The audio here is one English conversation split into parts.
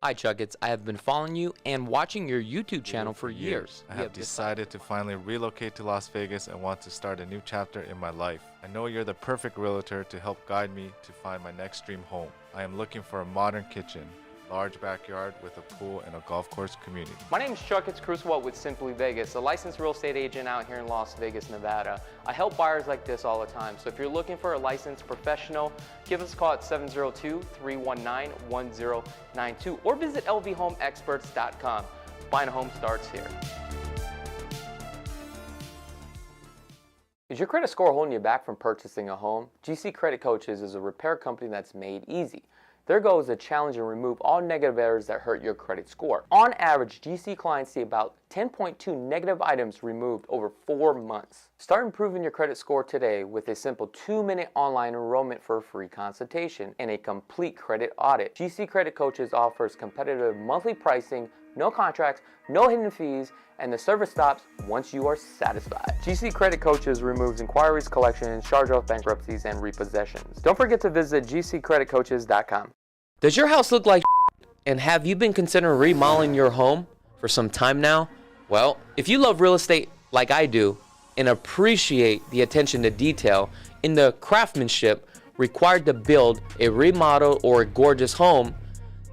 Hi Chakits, I have been following you and watching your YouTube channel for years. I have decided to finally relocate to Las Vegas and want to start a new chapter in my life. I know you're the perfect realtor to help guide me to find my next dream home. I am looking for a modern kitchen, large backyard with a pool and a golf course community. My name is Chakits Krulsawat with Simply Vegas, a licensed real estate agent out here in Las Vegas, Nevada. I help buyers like this all the time, so if you're looking for a licensed professional, give us a call at 702-319-1092 or visit lvhomeexperts.com. Buying a home starts here. Is your credit score holding you back from purchasing a home? GC Credit Coaches is a repair company that's made easy. Their goal is to challenge and remove all negative errors that hurt your credit score. On average, GC clients see about 10.2 negative items removed over 4 months. Start improving your credit score today with a simple 2-minute online enrollment for a free consultation and a complete credit audit. GC Credit Coaches offers competitive monthly pricing, no contracts, no hidden fees, and the service stops once you are satisfied. GC Credit Coaches removes inquiries, collections, charge-off bankruptcies, and repossessions. Don't forget to visit gccreditcoaches.com. Does your house look like and have you been considering remodeling your home for some time now? Well, if you love real estate like I do and appreciate the attention to detail in the craftsmanship required to build a remodel or a gorgeous home,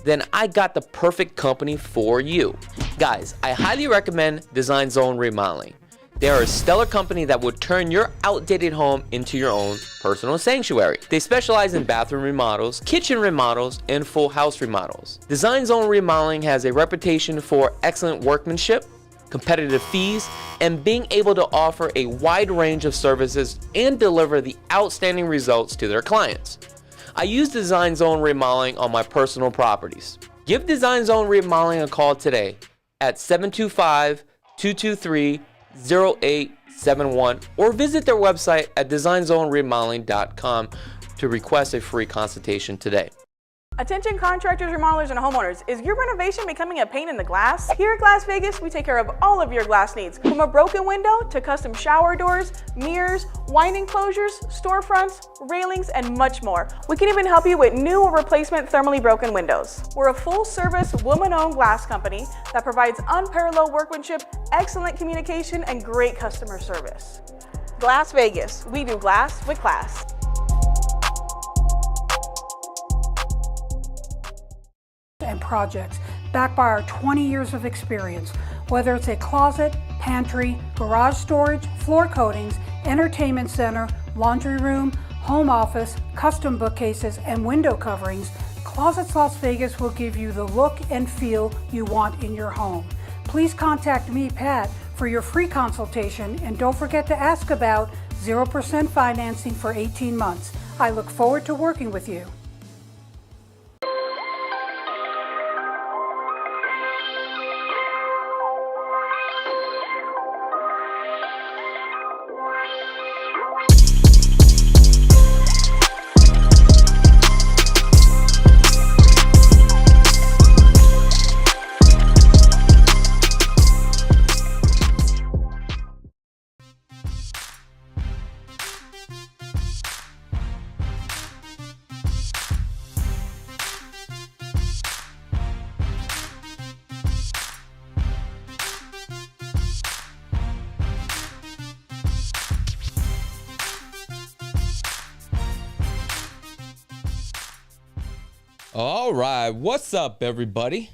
then I got the perfect company for you. Guys, I highly recommend Design Zone Remodeling. They are a stellar company that will turn your outdated home into your own personal sanctuary. They specialize in bathroom remodels, kitchen remodels, and full house remodels. Design Zone Remodeling has a reputation for excellent workmanship, competitive fees, and being able to offer a wide range of services and deliver the outstanding results to their clients. I use Design Zone Remodeling on my personal properties. Give Design Zone Remodeling a call today at 725-223-0871 or visit their website at designzoneremodeling.com to request a free consultation today. Attention contractors, remodelers, and homeowners. Is your renovation becoming a pain in the glass? Here at Glass Vegas, we take care of all of your glass needs, from a broken window to custom shower doors, mirrors, wine enclosures, storefronts, railings, and much more. We can even help you with new or replacement thermally broken windows. We're a full-service, woman-owned glass company that provides unparalleled workmanship, excellent communication, and great customer service. Glass Vegas, we do glass with class. And projects backed by our 20 years of experience. Whether it's a closet, pantry, garage storage, floor coatings, entertainment center, laundry room, home office, custom bookcases, and window coverings, Closets Las Vegas will give you the look and feel you want in your home. Please contact me, Pat, for your free consultation, and don't forget to ask about 0% financing for 18 months. I look forward to working with you. All right, what's up, everybody?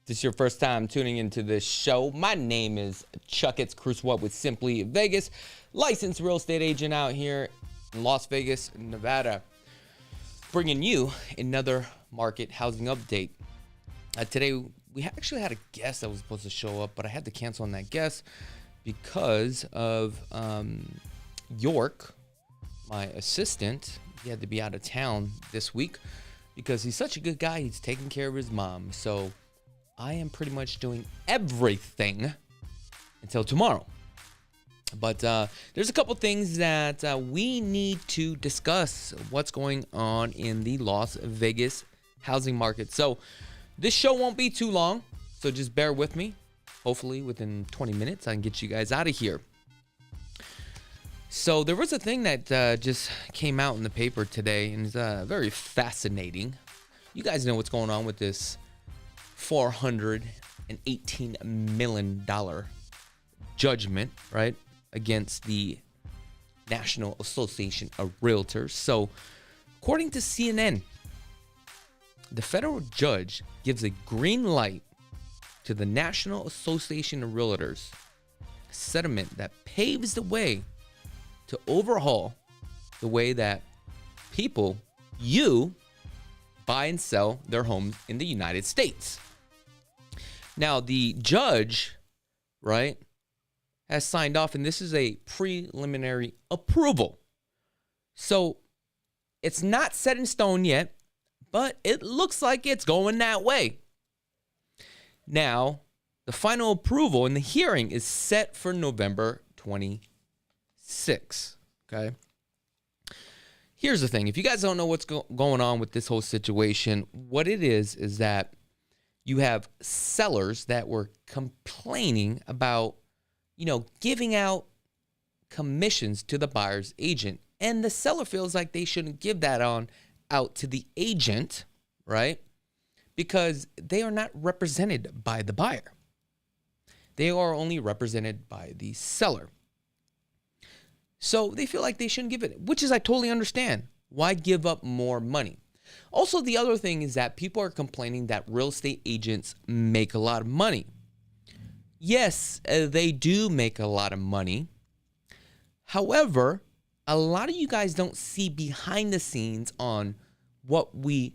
If this is your first time tuning into this show, my name is Chakits Krulsawat with Simply Vegas, licensed real estate agent out here in Las Vegas, Nevada, bringing you another market housing update. Today, we actually had a guest that was supposed to show up, but I had to cancel on that guest because of York, my assistant. He had to be out of town this week because he's such a good guy. He's taking care of his mom. So I am pretty much doing everything until tomorrow. But there's a couple things that we need to discuss what's going on in the Las Vegas housing market. So this show won't be too long, so just bear with me. Hopefully within 20 minutes I can get you guys out of here. So there was a thing that just came out in the paper today, and it's very fascinating. You guys know what's going on with this $418 million judgment, right, against the National Association of Realtors. So, according to CNN, the federal judge gives a green light to the National Association of Realtors settlement that paves the way to overhaul the way that people, you, buy and sell their homes in the United States. Now, the judge, right, has signed off, and this is a preliminary approval. So it's not set in stone yet, but it looks like it's going that way. Now, the final approval and the hearing is set for November 26. Okay. Here's the thing. If you guys don't know what's going on with this whole situation, what it is that you have sellers that were complaining about, giving out commissions to the buyer's agent. And the seller feels like they shouldn't give that out to the agent, right? Because they are not represented by the buyer. They are only represented by the seller. So they feel like they shouldn't give it, which is, I totally understand. Why give up more money? Also, the other thing is that people are complaining that real estate agents make a lot of money. Yes, they do make a lot of money. However, a lot of you guys don't see behind the scenes on what we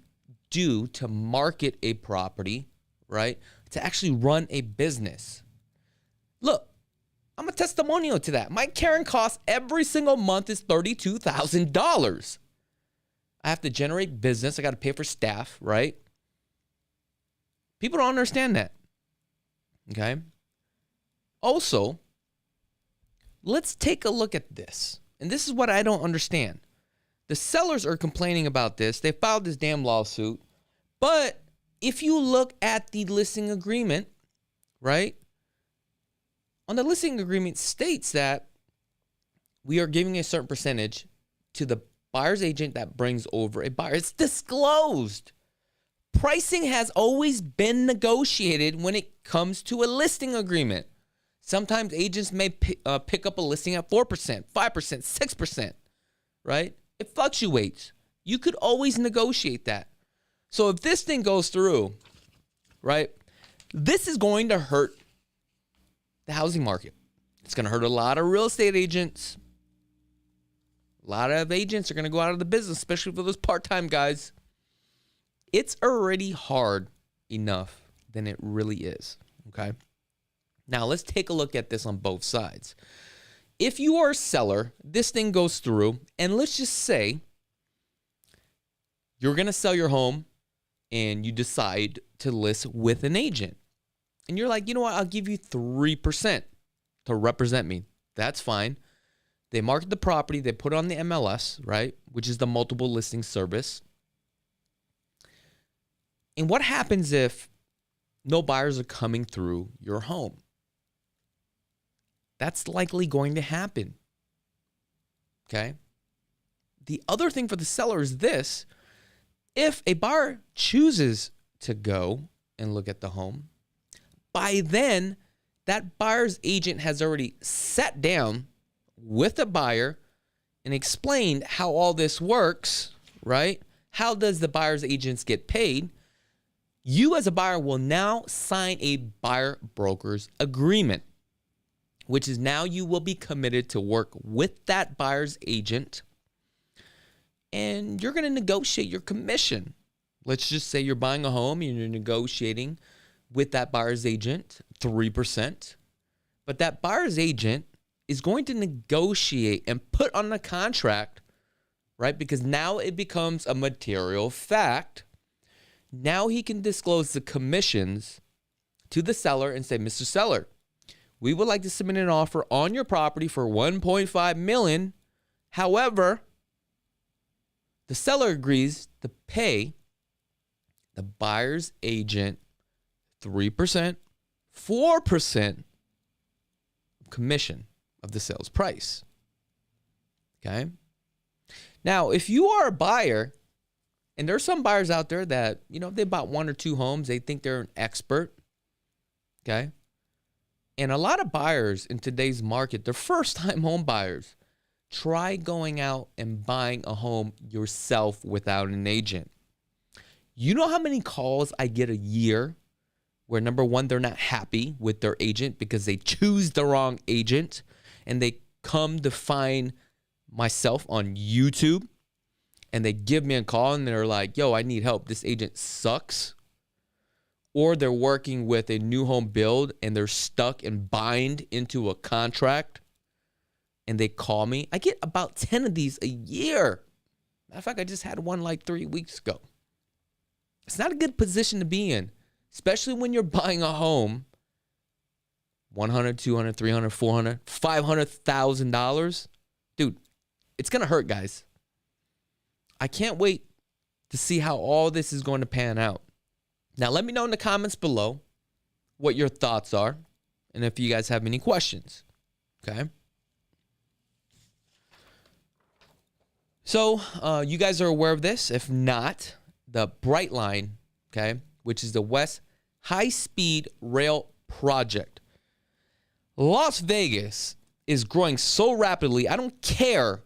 do to market a property, right? To actually run a business. Look, I'm a testimonial to that. My carrying cost every single month is $32,000. I have to generate business. I got to pay for staff, right? People don't understand that. Okay. Also, let's take a look at this. And this is what I don't understand. The sellers are complaining about this. They filed this damn lawsuit. But if you look at the listing agreement, right? On the listing agreement states that we are giving a certain percentage to the buyer's agent that brings over a buyer. It's disclosed. Pricing has always been negotiated when it comes to a listing agreement. Sometimes agents may pick up a listing at 4%, 5%, 6%, right? It fluctuates. You could always negotiate that. So if this thing goes through, right, this is going to hurt the housing market. It's going to hurt a lot of real estate agents. A lot of agents are going to go out of the business, especially for those part-time guys. It's already hard enough than it really is, okay? Now, let's take a look at this on both sides. If you are a seller, this thing goes through, and let's just say you're going to sell your home and you decide to list with an agent. And you're like, you know what? I'll give you 3% to represent me. That's fine. They market the property. They put it on the MLS, right? Which is the multiple listing service. And what happens if no buyers are coming through your home? That's likely going to happen. Okay? The other thing for the seller is this. If a buyer chooses to go and look at the home, by then, that buyer's agent has already sat down with the buyer and explained how all this works, right? How does the buyer's agents get paid? You as a buyer will now sign a buyer broker's agreement, which is now you will be committed to work with that buyer's agent, and you're going to negotiate your commission. Let's just say you're buying a home and you're negotiating with that buyer's agent, 3%. But that buyer's agent is going to negotiate and put on a contract, right? Because now it becomes a material fact. Now he can disclose the commissions to the seller and say, Mr. Seller, we would like to submit an offer on your property for $1.5 million. However, the seller agrees to pay the buyer's agent 3%, 4% commission of the sales price. Okay? Now, if you are a buyer And there's some buyers out there that, they bought 1 or 2 homes. They think they're an expert. Okay. And a lot of buyers in today's market, they're first-time home buyers. Try going out and buying a home yourself without an agent. You know how many calls I get a year where, number one, they're not happy with their agent because they choose the wrong agent, and they come to find myself on YouTube and they give me a call and they're like, yo, I need help. This agent sucks. Or they're working with a new home build and they're stuck and bind into a contract and they call me. I get about 10 of these a year. Matter of fact, I just had one like 3 weeks ago. It's not a good position to be in, especially when you're buying a home, $100, $200, $300, $400, $500,000. Dude, it's going to hurt, guys. I can't wait to see how all this is going to pan out. Now, let me know in the comments below what your thoughts are and if you guys have any questions, okay? So, you guys are aware of this. If not, the Brightline, okay, which is the West High-Speed Rail Project. Las Vegas is growing so rapidly, I don't care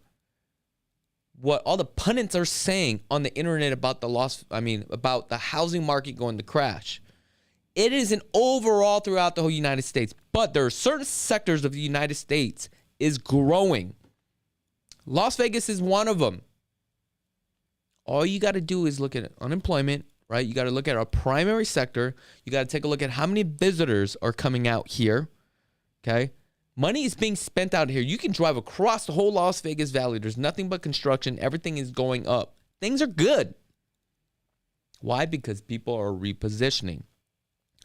what all the pundits are saying on the internet about about the housing market going to crash. It is an overall throughout the whole United States, but there are certain sectors of the United States is growing. Las Vegas is one of them. All you got to do is look at unemployment, right? You got to look at our primary sector. You got to take a look at how many visitors are coming out here, okay? Money is being spent out here. You can drive across the whole Las Vegas Valley. There's nothing but construction. Everything is going up. Things are good. Why? Because people are repositioning.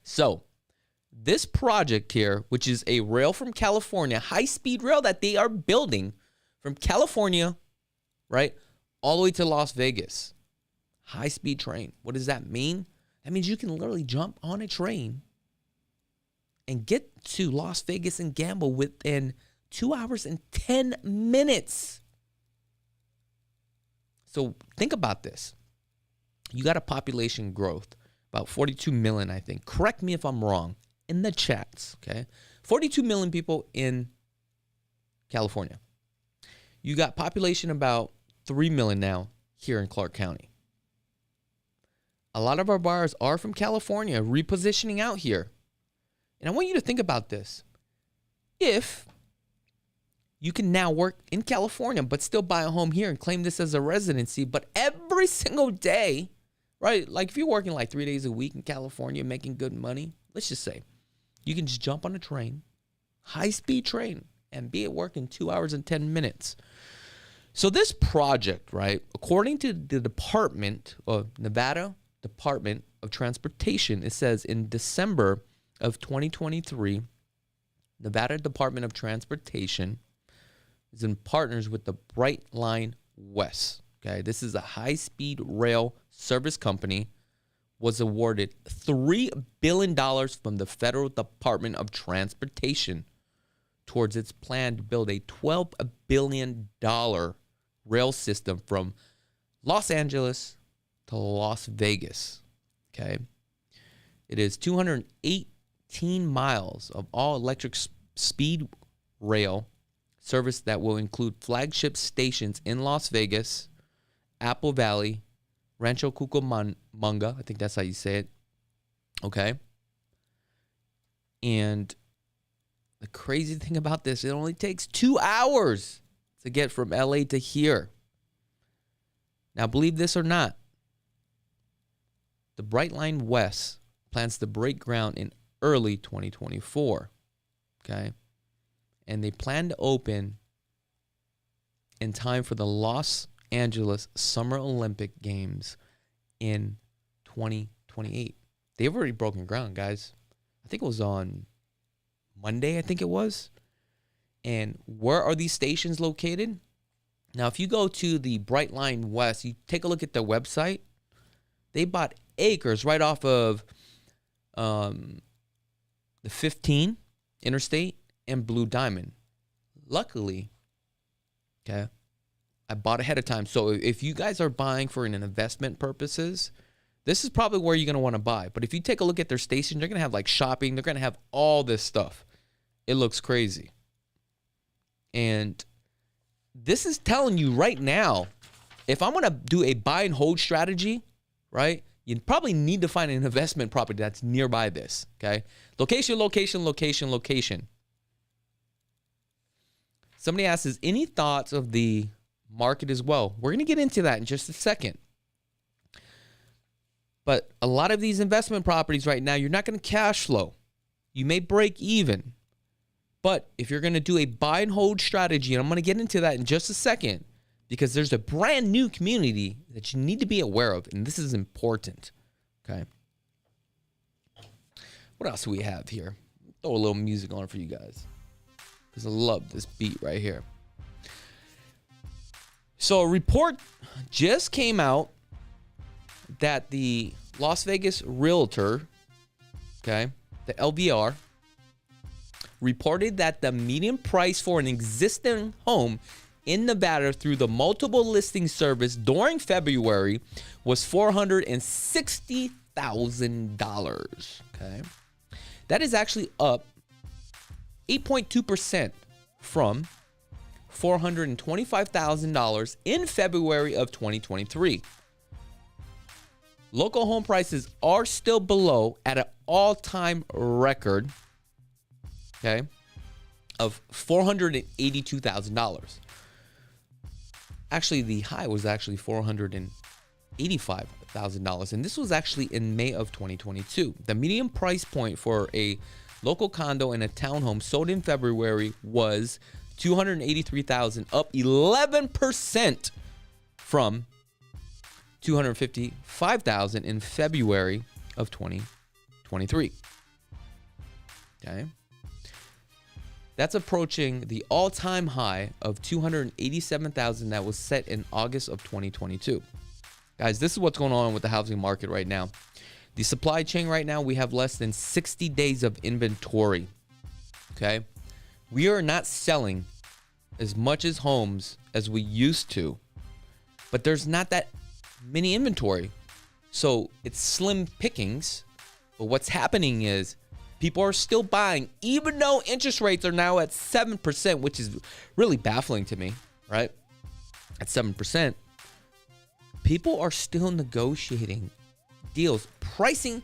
So this project here, which is a rail from California, high-speed rail that they are building from California, right, all the way to Las Vegas. High-speed train. What does that mean? That means you can literally jump on a train and get to Las Vegas and gamble within 2 hours and 10 minutes. So think about this. You got a population growth, about 42 million, I think. Correct me if I'm wrong in the chats, okay? 42 million people in California. You got population about 3 million now here in Clark County. A lot of our buyers are from California, repositioning out here. And I want you to think about this. If you can now work in California, but still buy a home here and claim this as a residency, but every single day, right? Like if you're working like 3 days a week in California, making good money, let's just say you can just jump on a train, high-speed train, and be at work in 2 hours and 10 minutes. So this project, right, according to the Nevada Department of Transportation, it says in December of 2023, Nevada Department of Transportation is in partners with the Brightline West. Okay, this is a high-speed rail service company, was awarded $3 billion from the Federal Department of Transportation towards its plan to build a $12 billion rail system from Los Angeles to Las Vegas. Okay, it is 218 miles of all electric speed rail service that will include flagship stations in Las Vegas, Apple Valley, Rancho Cucamonga, I think that's how you say it. Okay. And the crazy thing about this, it only takes 2 hours to get from LA to here. Now, believe this or not, the Brightline West plans to break ground in early 2024, okay? And they plan to open in time for the Los Angeles Summer Olympic Games in 2028. They've already broken ground, guys. I think it was on Monday, I think it was. And where are these stations located? Now, if you go to the Brightline West, you take a look at their website. They bought acres right off of the 15 Interstate and Blue Diamond. Luckily, okay, I bought ahead of time. So if you guys are buying for an investment purposes, this is probably where you're going to want to buy. But if you take a look at their station, they're going to have like shopping. They're going to have all this stuff. It looks crazy. And this is telling you right now, if I'm going to do a buy and hold strategy, right, you probably need to find an investment property that's nearby this, okay? Location, location, location, location. Somebody asks, is any thoughts of the market as well? We're going to get into that in just a second. But a lot of these investment properties right now, you're not going to cash flow. You may break even. But if you're going to do a buy and hold strategy, and I'm going to get into that in just a second, because there's a brand new community that you need to be aware of, and this is important, okay? What else do we have here? Throw a little music on for you guys, because I love this beat right here. So a report just came out that the Las Vegas realtor, okay, the LVR, reported that the median price for an existing home in Nevada through the multiple listing service during February was $460,000. Okay. That is actually up 8.2% from $425,000 in February of 2023. Local home prices are still below at an all-time record, okay, of $482,000. Actually, the high was actually $485,000, and this was actually in May of 2022. The median price point for a local condo and a townhome sold in February was $283,000, up 11% from $255,000 in February of 2023. Okay. That's approaching the all-time high of $287,000 that was set in August of 2022. Guys, this is what's going on with the housing market right now. The supply chain right now, we have less than 60 days of inventory. Okay? We are not selling as much as homes as we used to, but there's not that many inventory. So it's slim pickings. But what's happening is people are still buying, even though interest rates are now at 7%, which is really baffling to me, right? At 7%, people are still negotiating deals. Pricing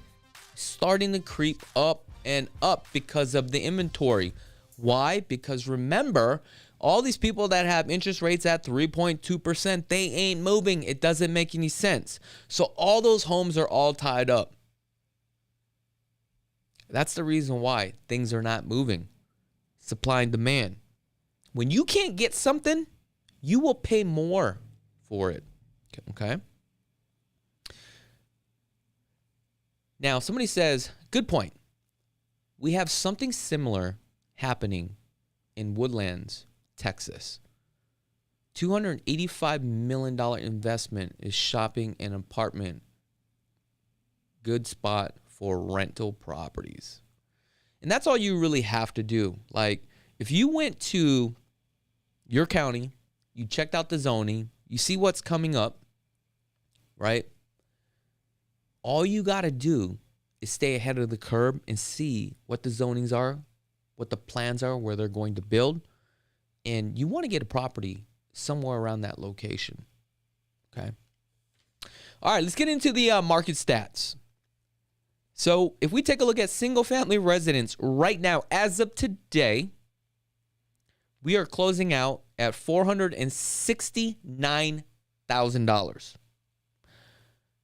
starting to creep up and up because of the inventory. Why? Because remember, all these people that have interest rates at 3.2%, they ain't moving. It doesn't make any sense. So all those homes are all tied up. That's the reason why things are not moving. Supply and demand. When you can't get something, you will pay more for it. Okay? Now, somebody says, good point. We have something similar happening in Woodlands, Texas. $285 million investment is shopping an apartment. Good spot for rental properties. And that's all you really have to do. Like, if you went to your county, you checked out the zoning, you see what's coming up, right? All you got to do is stay ahead of the curve and see what the zonings are, what the plans are, where they're going to build. And you want to get a property somewhere around that location. Okay. All right, let's get into the market stats. So if we take a look at single family residents right now, as of today, we are closing out at $469,000.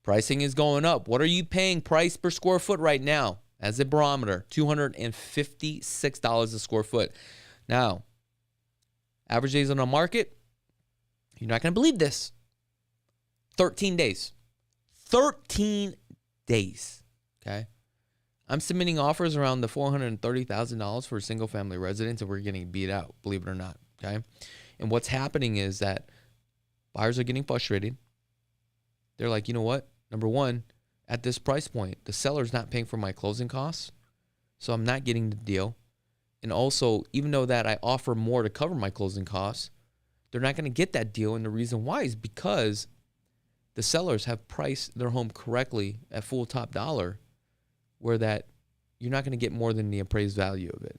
Pricing is going up. What are you paying price per square foot right now? As a barometer, $256 a square foot. Now, average days on the market, you're not going to believe this. 13 days. 13 days. Okay. I'm submitting offers around the $430,000 for a single family residence, and we're getting beat out, believe it or not. Okay. And what's happening is that buyers are getting frustrated. They're like, you know what? Number one, at this price point, the seller's not paying for my closing costs, so I'm not getting the deal. And also, even though that I offer more to cover my closing costs, they're not going to get that deal. And the reason why is because the sellers have priced their home correctly at full top dollar, where that you're not going to get more than the appraised value of it.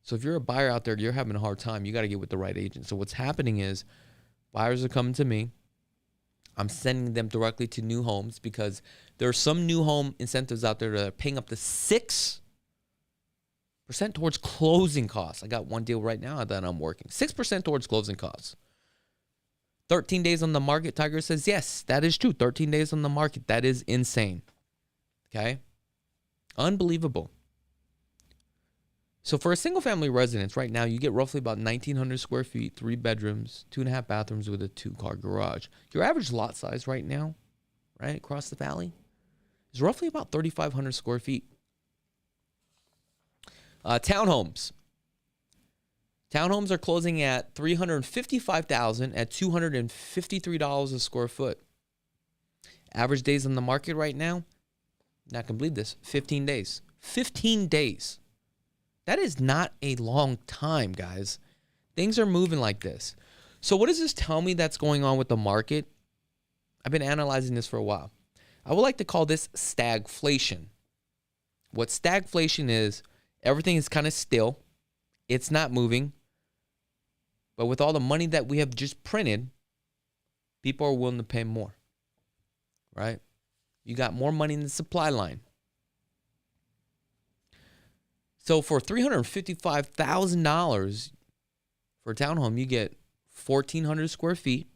So if you're a buyer out there, you're having a hard time, you got to get with the right agent. So what's happening is buyers are coming to me. I'm sending them directly to new homes because there are some new home incentives out there that are paying up to 6% towards closing costs. I got one deal right now that I'm working. 6% towards closing costs. 13 days on the market. Tiger says, yes, that is true. 13 days on the market. That is insane. Okay? Unbelievable. So for a single family residence right now, you get roughly about 1,900 square feet, 3 bedrooms, 2.5 bathrooms with a 2-car garage. Your average lot size right now, right across the valley, is roughly about 3,500 square feet. Townhomes. Townhomes are closing at $355,000 at $253 a square foot. Average days on the market right now, not gonna believe this, 15 days. 15 days. That is not a long time, guys. Things are moving like this. So what does this tell me that's going on with the market? I've been analyzing this for a while. I would like to call this stagflation. What stagflation is, everything is kind of still. It's not moving. But with all the money that we have just printed, people are willing to pay more, right? You got more money in the supply line. So for $355,000 for a townhome, you get 1,400 square feet,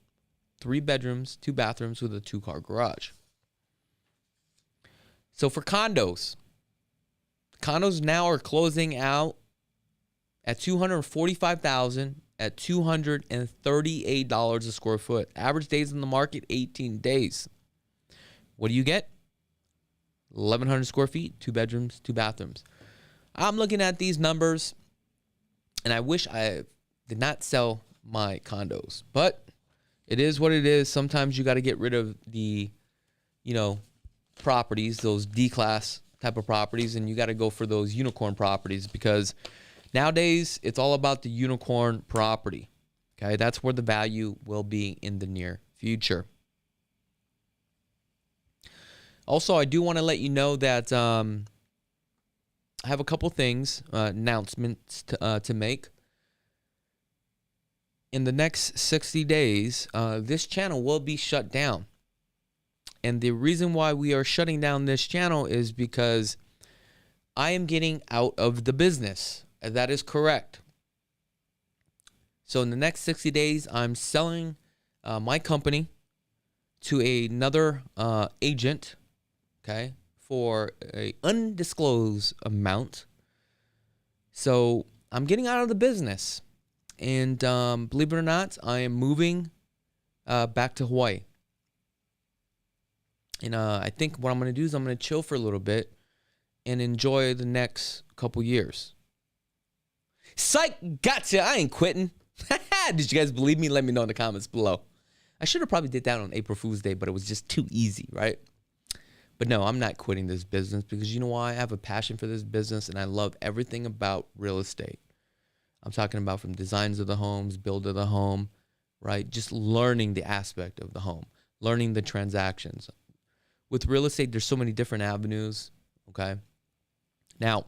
3 bedrooms, 2 bathrooms with a 2-car garage. So for condos now are closing out at $245,000 at $238 a square foot. Average days on the market, 18 days. What do you get? 1,100 square feet, 2 bedrooms, 2 bathrooms. I'm looking at these numbers, and I wish I did not sell my condos. But it is what it is. Sometimes you got to get rid of the, properties, those D-class type of properties, and you got to go for those unicorn properties because nowadays it's all about the unicorn property. Okay, that's where the value will be in the near future. Also, I do want to let you know that I have a couple things, announcements to make. In the next 60 days, this channel will be shut down. And the reason why we are shutting down this channel is because I am getting out of the business. That is correct. So in the next 60 days, I'm selling my company to another agent, okay, for an undisclosed amount. So I'm getting out of the business. And believe it or not, I am moving back to Hawaii. And I think what I'm going to do is I'm going to chill for a little bit and enjoy the next couple years. Psych, gotcha. I ain't quitting. Did you guys believe me? Let me know in the comments below. I should have probably did that on April Fool's Day, but it was just too easy, right? But no, I'm not quitting this business because you know why? I have a passion for this business and I love everything about real estate. I'm talking about from designs of the homes, build of the home, right? Just learning the aspect of the home, learning the transactions. With real estate, there's so many different avenues, okay? Now,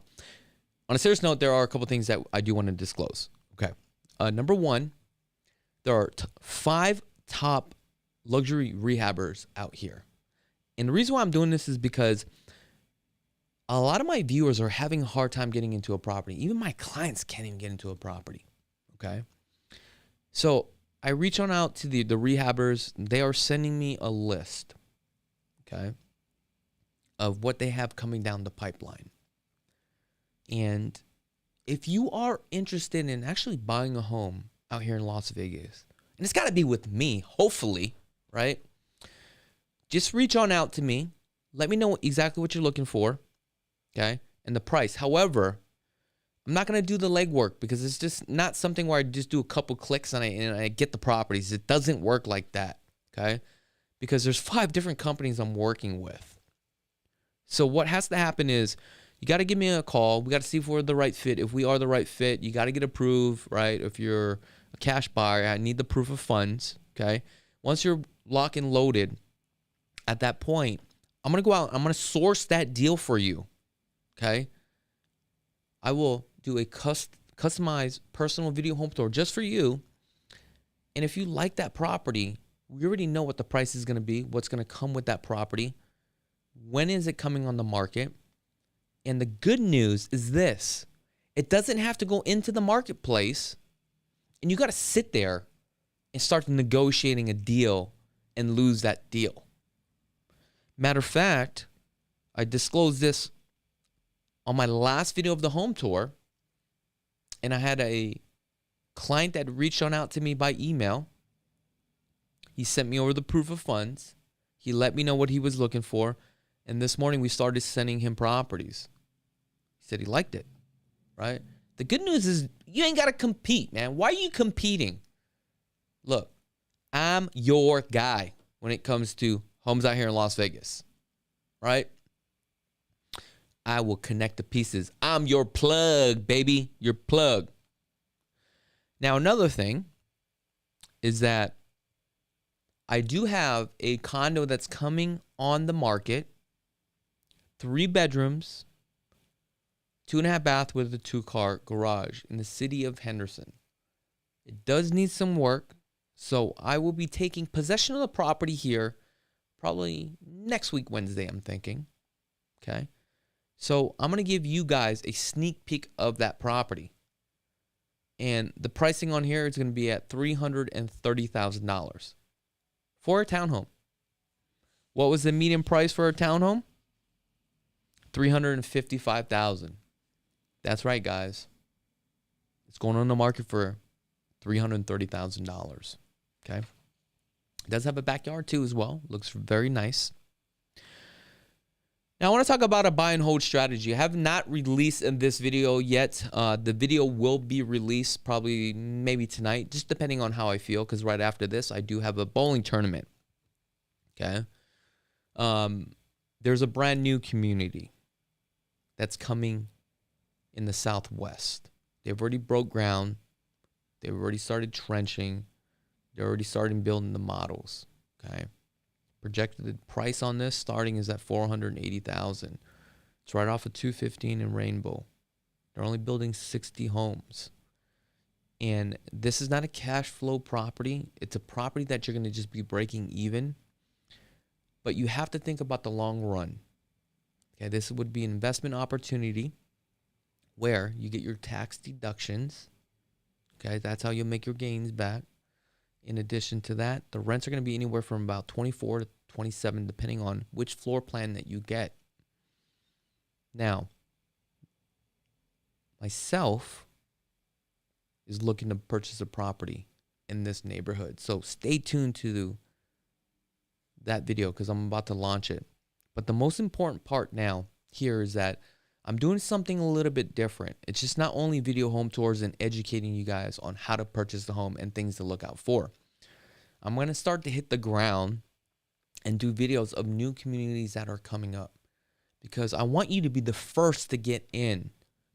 on a serious note, there are a couple things that I do want to disclose, okay? Number one, there are 5 top luxury rehabbers out here. And the reason why I'm doing this is because a lot of my viewers are having a hard time getting into a property. Even my clients can't even get into a property, okay? So I reach on out to the rehabbers. They are sending me a list, okay, of what they have coming down the pipeline. And if you are interested in actually buying a home out here in Las Vegas, and it's got to be with me, hopefully, right? Just reach on out to me. Let me know exactly what you're looking for, okay, and the price. However, I'm not going to do the legwork because it's just not something where I just do a couple clicks and I get the properties. It doesn't work like that, okay, because there's 5 different companies I'm working with. So what has to happen is you got to give me a call. We got to see if we're the right fit. If we are the right fit, you got to get approved, right? If you're a cash buyer. I need the proof of funds, okay? Once you're locked and loaded, at that point, I'm going to go out. I'm going to source that deal for you, okay? I will do a customized personal video home tour just for you. And if you like that property, we already know what the price is going to be, what's going to come with that property, when is it coming on the market. And the good news is this: it doesn't have to go into the marketplace, and you got to sit there and start negotiating a deal and lose that deal. Matter of fact, I disclosed this on my last video of the home tour, and I had a client that reached on out to me by email. He sent me over the proof of funds. He let me know what he was looking for, and this morning we started sending him properties. He said he liked it, right? The good news is you ain't got to compete, man. Why are you competing? Look, I'm your guy when it comes to homes out here in Las Vegas, right? I will connect the pieces. I'm your plug, baby, your plug. Now, another thing is that I do have a condo that's coming on the market, 3 bedrooms, 2.5 bath with a 2-car garage in the city of Henderson. It does need some work, so I will be taking possession of the property here probably next week, Wednesday, I'm thinking. Okay? So I'm going to give you guys a sneak peek of that property. And the pricing on here is going to be at $330,000 for a townhome. What was the median price for a townhome? $355,000. That's right, guys. It's going on the market for $330,000. Okay. It does have a backyard too as well. Looks very nice. Now I want to talk about a buy and hold strategy. I have not released in this video yet. The video will be released probably maybe tonight, just depending on how I feel, because right after this I do have a bowling tournament. Okay. There's a brand new community that's coming in the Southwest. They've already broke ground. They've already started trenching. They're already starting building the models. Okay. Projected price on this starting is at $480,000. It's right off of 215 in Rainbow. They're only building 60 homes. And this is not a cash flow property. It's a property that you're going to just be breaking even. But you have to think about the long run. Okay, this would be an investment opportunity where you get your tax deductions. Okay, that's how you'll make your gains back. In addition to that, the rents are going to be anywhere from about 24 to 27, depending on which floor plan that you get. Now, myself is looking to purchase a property in this neighborhood. So stay tuned to that video because I'm about to launch it. But the most important part now here is that I'm doing something a little bit different. It's just not only video home tours and educating you guys on how to purchase the home and things to look out for. I'm going to start to hit the ground and do videos of new communities that are coming up because I want you to be the first to get in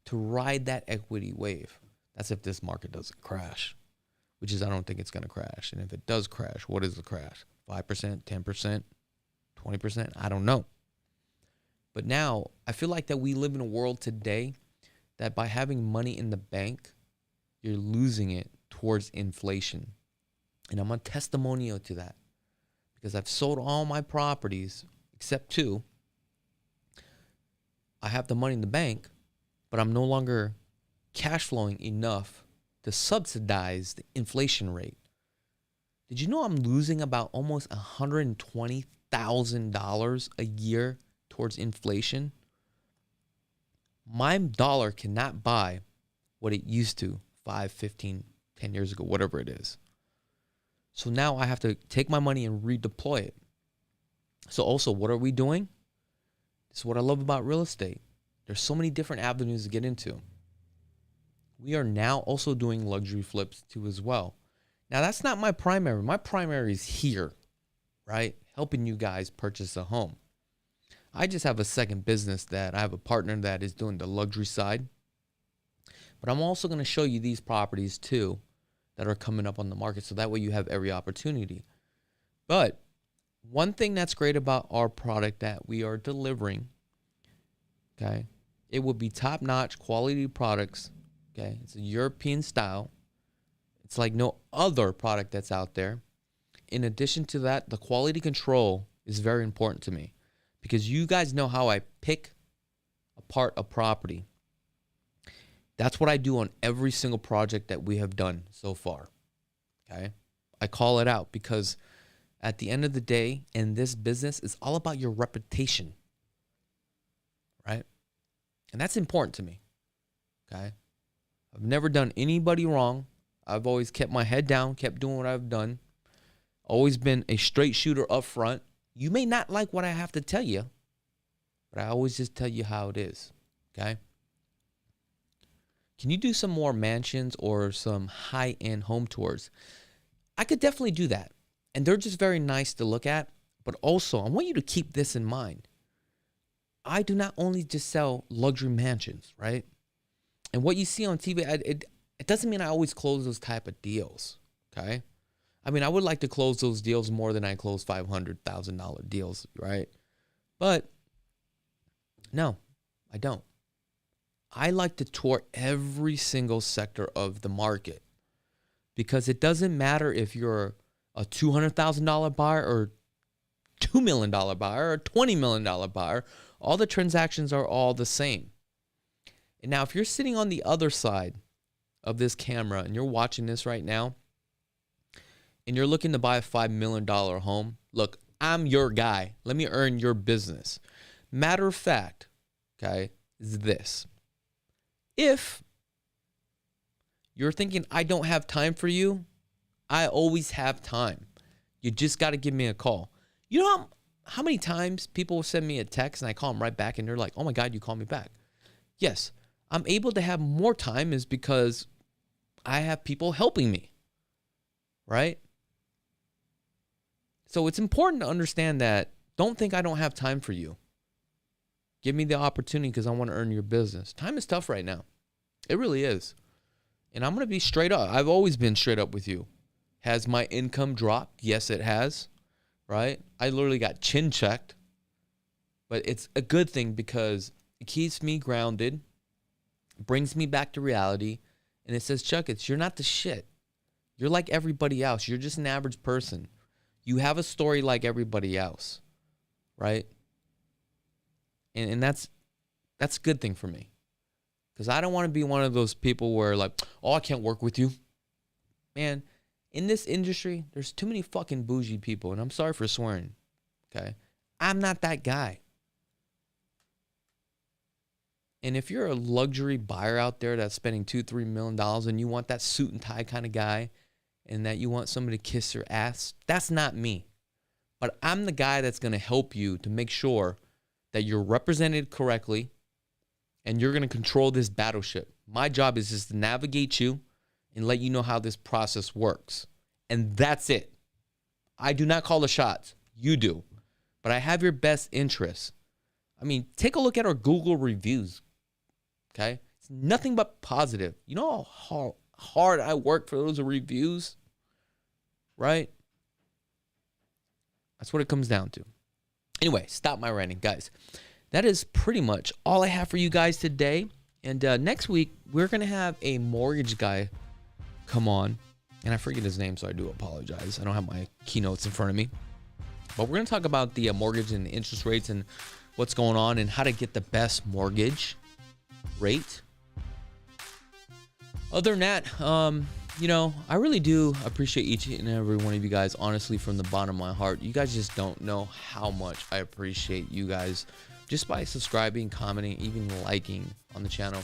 to ride that equity wave. That's if this market doesn't crash, which is I don't think it's going to crash. And if it does crash, what is the crash? 5%, 10%, 20%? I don't know. But now I feel like that we live in a world today that by having money in the bank, you're losing it towards inflation. And I'm a testimonial to that because I've sold all my properties except 2. I have the money in the bank, but I'm no longer cash flowing enough to subsidize the inflation rate. Did you know I'm losing about almost $120,000 a year towards inflation? My dollar cannot buy what it used to 5, 15, 10 years ago, whatever it is. So now I have to take my money and redeploy it. So also, what are we doing? This is what I love about real estate. There's so many different avenues to get into. We are now also doing luxury flips too as well. Now that's not my primary. My primary is here, right? Helping you guys purchase a home. I just have a second business that I have a partner that is doing the luxury side. But I'm also going to show you these properties too that are coming up on the market. So that way you have every opportunity. But one thing that's great about our product that we are delivering, okay, it will be top-notch quality products, okay? It's a European style. It's like no other product that's out there. In addition to that, the quality control is very important to me because you guys know how I pick apart a property. That's what I do on every single project that we have done so far, okay? I call it out because at the end of the day, in this business, it's all about your reputation, right? And that's important to me, okay? I've never done anybody wrong. I've always kept my head down, kept doing what I've done. Always been a straight shooter up front. You may not like what I have to tell you, but I always just tell you how it is, okay? Can you do some more mansions or some high-end home tours? I could definitely do that. And they're just very nice to look at. But also, I want you to keep this in mind. I do not only just sell luxury mansions, right? And what you see on TV, it doesn't mean I always close those type of deals, okay? I mean, I would like to close those deals more than I close $500,000 deals, right? But no, I don't. I like to tour every single sector of the market because it doesn't matter if you're a $200,000 buyer or $2 million buyer or $20 million buyer. All the transactions are all the same. And now if you're sitting on the other side of this camera and you're watching this right now and you're looking to buy a $5 million home, look, I'm your guy. Let me earn your business. Matter of fact, okay, is this. If you're thinking, I don't have time for you, I always have time. You just got to give me a call. You know how many times people will send me a text and I call them right back and they're like, oh my God, you called me back. Yes, I'm able to have more time is because I have people helping me, right? So it's important to understand that. Don't think I don't have time for you. Give me the opportunity because I want to earn your business. Time is tough right now. It really is. And I'm going to be straight up. I've always been straight up with you. Has my income dropped? Yes, it has. Right? I literally got chin checked. But it's a good thing because it keeps me grounded, brings me back to reality, and it says, Chakits, you're not the shit. You're like everybody else. You're just an average person. You have a story like everybody else. Right? And that's a good thing for me. Because I don't want to be one of those people where like, oh, I can't work with you. Man, in this industry, there's too many fucking bougie people. And I'm sorry for swearing. Okay? I'm not that guy. And if you're a luxury buyer out there that's spending $2-3 million and you want that suit and tie kind of guy and that you want somebody to kiss your ass, that's not me. But I'm the guy that's going to help you to make sure that you're represented correctly and you're going to control this battleship. My job is just to navigate you and let you know how this process works. And that's it. I do not call the shots. You do. But I have your best interests. I mean, take a look at our Google reviews. Okay? It's nothing but positive. You know how hard I work for those reviews? Right? That's what it comes down to. Anyway, stop my ranting, guys. That is pretty much all I have for you guys today. And next week, we're going to have a mortgage guy come on. And I forget his name, so I do apologize. I don't have my keynotes in front of me. But we're going to talk about the mortgage and the interest rates and what's going on and how to get the best mortgage rate. Other than that, you know, I really do appreciate each and every one of you guys, honestly, from the bottom of my heart. You guys just don't know how much I appreciate you guys just by subscribing, commenting, even liking on the channel.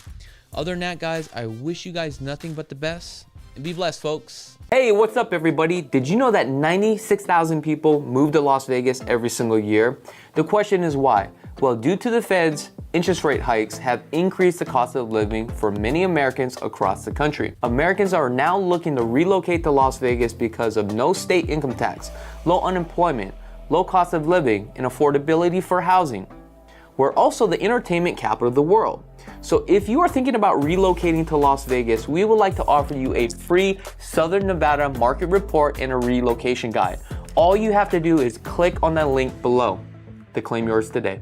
Other than that, guys, I wish you guys nothing but the best. And be blessed, folks. Hey, what's up, everybody? Did you know that 96,000 people move to Las Vegas every single year? The question is why? Well, due to the Fed's interest rate hikes have increased the cost of living for many Americans across the country. Americans are now looking to relocate to Las Vegas because of no state income tax, low unemployment, low cost of living, and affordability for housing. We're also the entertainment capital of the world. So if you are thinking about relocating to Las Vegas, we would like to offer you a free Southern Nevada market report and a relocation guide. All you have to do is click on that link below to claim yours today.